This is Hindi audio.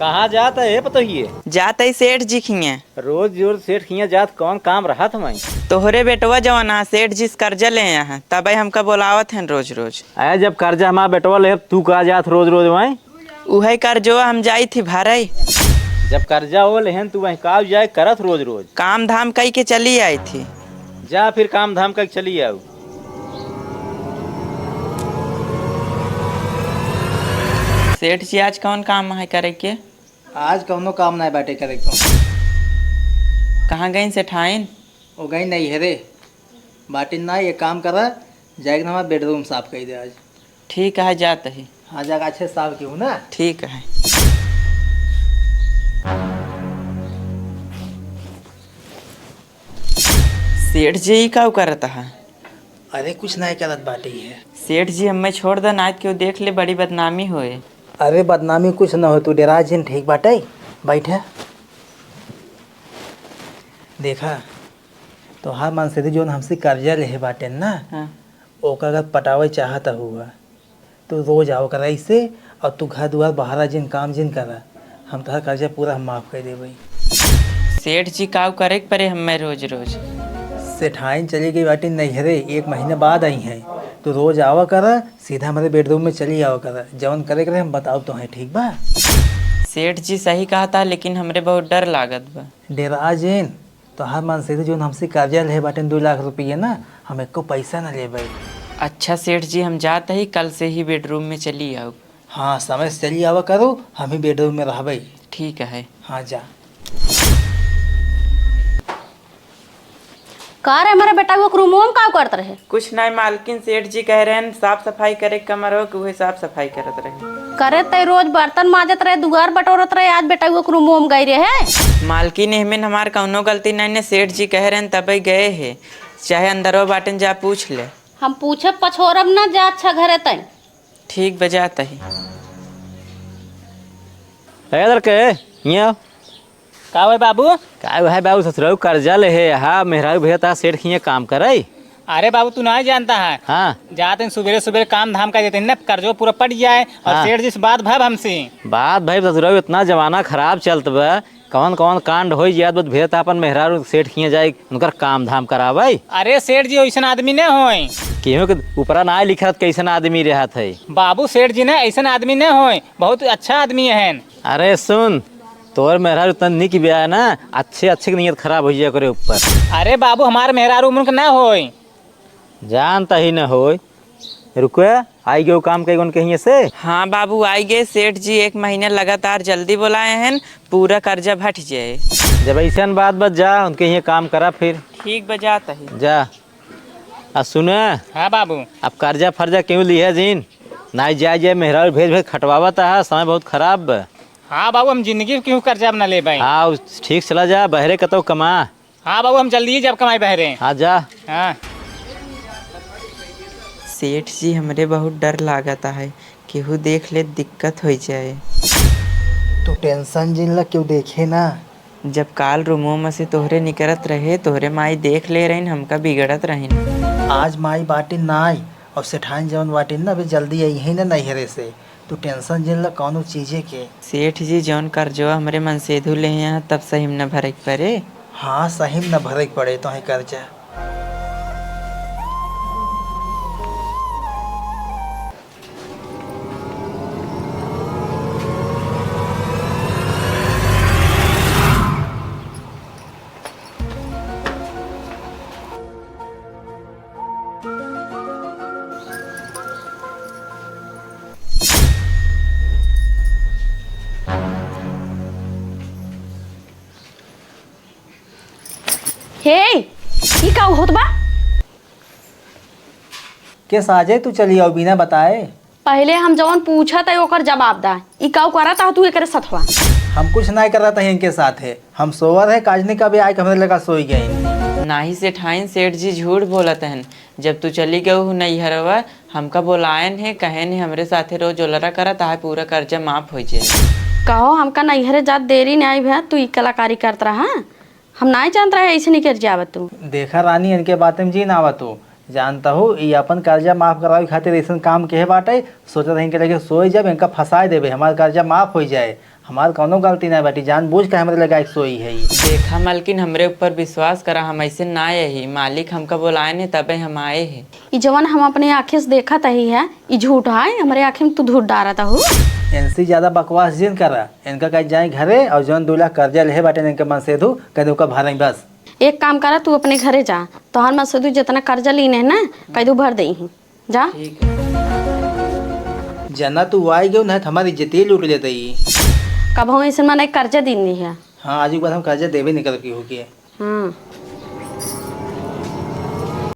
कहाँ जाता है पता ही जात है सेठ जी खिए। रोज जोर सेठ खिया जात कौन काम रहा तुम्हें? तोहरे बेटवा जवाना सेठ जी कर्जा ले यहाँ तब हमका बोलावत हैं रोज रोज। आया जब कर्जा हमारा बेटवा ले तू कहा जात रोज रोज वहीं? उहे कर्जवा हम जाई थी भरई। जब कर्जा हो लेहन तू वहीं का जाए करत रोज रोज काम धाम कई के चली आई थी। जा फिर काम धाम कर चली आओ। सेठ जी आज कौन काम है करे के? आज कौनो काम नहीं बाटे करे को। कहाँ गई सेठाइन? वो गई नहीं है रे बाटे ना ये काम करा जाएगा हमारा बेडरूम साफ कर दे आज। ठीक है जात ही। हाँ जाकर अच्छे साफ क्यों ना। ठीक है। सेठ जी का करता है? अरे कुछ नहीं करत बाटे है। सेठ जी हमें छोड़ दे नायत क्यों देख ले बड़ी बदनामी होए। अरे बदनामी कुछ न हो तू डेरा जिन ठीक बाटे बैठे देखा तो हर मन से जो हमसे कर्जा ले बाटे ना। हाँ। ओका अगर पटावे चाहता हुआ तो रोज आओ करा इससे और तू घर दुआर बाहर जिन काम जिन करा हम तुम्हारा कर्जा पूरा हम माफ़ कर देवे। सेठ जी काव करे परे हमें रोज रोज? सेठाइन चली गई बाटी नैहरे 1 महीने बाद आई हैं तो रोज आवा करा सीधा हमारे बेडरूम में चली आवा करा जवन करे करे हम बताओ तो है ठीक बा। सेठ जी सही कहा था लेकिन हमरे बहुत डर लागत बा। डेरा जिन तो हर मन से जो हमसे कर्जा ले बाटे 2 लाख रुपये ना हम एको पैसा ना ले भाई। अच्छा सेठ जी हम जाते ही कल से ही बेडरूम में चली आओ। हाँ समय से चली आवा करो हम ही बेडरूम में रह भाई। ठीक है। हाँ जा। कह रहे हमारे बेटा वो रूम में का करते रहे? कुछ नहीं मालकिन सेठ जी कह रहे हैं साफ सफाई करे कमर हो कि वही साफ सफाई करत रहे। करे ते रोज बर्तन माजत रहे दुआर बटोरत रहे आज बेटा वो रूम में गई रहे। मालकिन एहमें हमार कौनो गलती नहीं ने सेठ जी कह रहे हैं तब गए है चाहे अंदर बाटन जा पूछ ले। हम पूछे पछोरब ना जा अच्छा घरे तय। ठीक बजाता ही। इधर के यहाँ का भाई बाबू? का है बाबू ससुराल कर्जा ले है हाँ मेहरारू भैया ता सेठ खिया काम करे। अरे बाबू तू नहीं जानता है। हाँ जाते हैं सुबह सुबह काम धाम कर देते हैं ना कर्जो पूरा पड़ जाए और हाँ। सेठ जी से बात भाव हमसे बात भाई ससुराल इतना जमाना खराब चलत बा कौन कौन कांड हो जात बस भैया ता अपन मेहरारू सेठ खिया जाए उनकर काम धाम करावे। अरे सेठ जी ऐसा आदमी नहीं होए केहू के ऊपरा ना लिखत कैसन आदमी रहत है। बाबू सेठ जी ने ऐसा आदमी नहीं होए बहुत अच्छा आदमी है। अरे सुन तोर मेहरारू उतना निक बिया ना अच्छे अच्छे की नीयत खराब हो जाए करे ऊपर। अरे बाबू हमारे मेहरारू उम्र का ना होए जानता ही न हो रुको आई गए काम कहीं कहीं से। हाँ बाबू आई गए सेठ जी 1 महीने लगातार जल्दी बुलाए हैं पूरा कर्जा भट जाए। जब ऐसा बात बस जा उनके यहाँ काम करा फिर। ठीक बजाता ही। जा अब सुने हाँ बाबू अब कर्जा फर्जा क्यों लिया जीन ना जाए मेहरारू भेज भेज खटवावा था समय बहुत खराब बा। हाँ बाबू हम जिंदगी क्यों कर्जा बना ले भाई। हाँ ठीक चला जा बहरे कतो कमा। हाँ बाबू हम जल्दी ही जब कमाई बहरे। हाँ जा। हाँ सेठ जी हमरे बहुत डर लागता है केहू देख ले दिक्कत हो जाए। तो टेंशन जिन ला क्यों देखे ना। जब काल रूमों में से तोहरे निकलत रहे तोहरे माई देख ले रही हमका बिगड़त रही। आज माई बाटे ना आई और सेठाइन जवन बाटे ना अभी जल्दी आई है ना नैहरे से तो टेंशन जिन ला कौनो चीज़े के। सेठ जी जौन कर्जवा हमरे मन से धुले हैं तब सही न भरे पड़े। हाँ सही न भरे पड़े तो है कर्जा। हे ई का होत बा? के साजे तू चली आओ बिना बताए। पहले हम जवन पूछा था ओकर जवाब दा। ई का करा था तू एकरे सथवा? हम कुछ नहीं कर रहा था इनके साथ है हम सोवर है काजनी का भी आए हमारे लगा सोई गए। नाही सेठाइन सेठ जी झूठ बोलत हैं जब तू चली गऊ नैहरवा हमका बोलायन है कहन है हमरे साथे रोज ओलरा करा ताहे पूरा कर्जा माफ हो जाए। कहो हमका नैहरे जात देरी नहीं आई भैया तू ई कलाकारी करत रहा। हम नहीं जानत रहे ऐसे नहीं कर जावत तू। देखा रानी इनके बातें में जी ना आवा तू जानता हो ये अपन कर्जा माफ करावे खातिर ऐसा काम के बाटे सोचत है इनके लगे सोए जब इनका फंसाए देवे हमारा कर्जा माफ हो जाए हमार कौनो गलती ना बाटी, जानबूझ के हमारे लगा सोई है ये। देखा मालकिन, हमरे ऊपर विश्वास करा, हम ऐसे ना यही मालिक हमका बुलाए ने तबे हम आए हैं। ई जवन हम अपने आँखें से देखा तही है, ई झूठ है, हमारे आँखें में तू झूठ डालता हूँ। इनसे ज्यादा बकवास जिन करा, इनका कहीं जाए घरे और जौन 2 लाख कर्जा ले बाटे इनके मन से दू कह दो का भर बस। एक काम करा, तू अपने घरे जा, तो हर मसूद जितना कर्जा लीने है ना कह दू भर दे जा। ठीक है। जना तू आई गयो ना हमारी इज्जत लूट लेते ही। कब हम ऐसे मैंने कर्जा दी नहीं है। हाँ आज के बाद हम कर्जा देवे नहीं कर की हो। हाँ